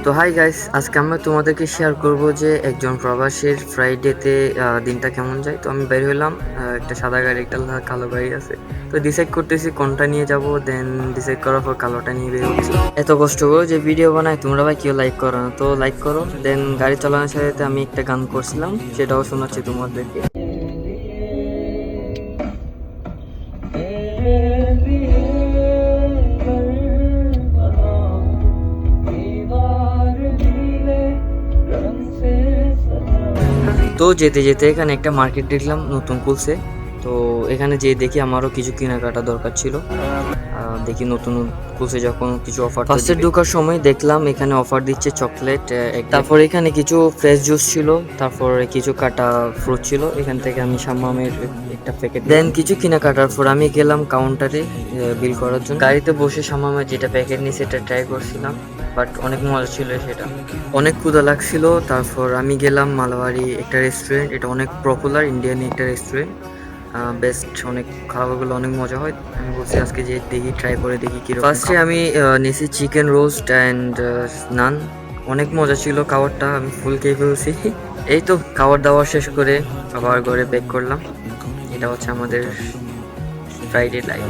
তো hi guys, আজকে আমরা তোমাদেরকে শেয়ার করব যে একজন প্রবাসীর ফ্রাইডেতে দিনটা কেমন যায়। তো আমি বের হলাম, একটা সাদা গাড়ি, একটা কালো গাড়ি আছে। তো ডিসাইড করতেছি কোনটা নিয়ে যাব, দেন ডিসাইড করার পর কালোটা নিয়ে বের হচ্ছি। এত কষ্ট করে যে ভিডিও বানাই, তোমরা ভাই কেউ লাইক করো না, তো লাইক করো। দেন গাড়ি চালানোর সাথে আমি একটা গান করছিলাম, সেটাও শোনাচ্ছি তোমাদেরকে। তো যেতে যেতে এখানে একটা মার্কেট দেখলাম, নতুন খুলছে। তো এখানে যেয়ে দেখি আমারও কিছু কেনাকাটা দরকার ছিল। দেখি নতুন খুলছে যখন কিছু অফার, ফার্স্টে ঢোকার সময় দেখলাম এখানে অফার দিচ্ছে চকলেট। তারপর এখানে কিছু ফ্রেশ জুস ছিল, তারপরে কিছু কাটা ফ্রুট ছিল। এখান থেকে আমি শাম্মামের একটা প্যাকেট, দেন কিছু কেনাকাটার পর আমি গেলাম কাউন্টারে বিল করার জন্য। গাড়িতে বসে শাম্মামের যেটা প্যাকেট নিয়ে সেটা ট্রাই করছিলাম, বাট অনেক মজা ছিল সেটা। অনেক ক্ষুধা লাগছিল। তারপর আমি গেলাম মালাবাড়ি একটা রেস্টুরেন্ট, এটা অনেক পপুলার ইন্ডিয়ান একটা রেস্টুরেন্ট, বেস্ট। অনেক খাবারগুলো অনেক মজা হয়। আমি বলছি আজকে যে দেখি, ট্রাই করে দেখি কি। ফার্স্টে আমি নিয়েছি চিকেন রোস্ট অ্যান্ড নান। অনেক মজা ছিল খাবারটা, আমি ফুল খেয়ে ফেলছি। এই তো খাবার দাবার শেষ করে আবার ঘরে ব্যাক করলাম। এটা হচ্ছে আমাদের ফ্রাইডে লাইফ।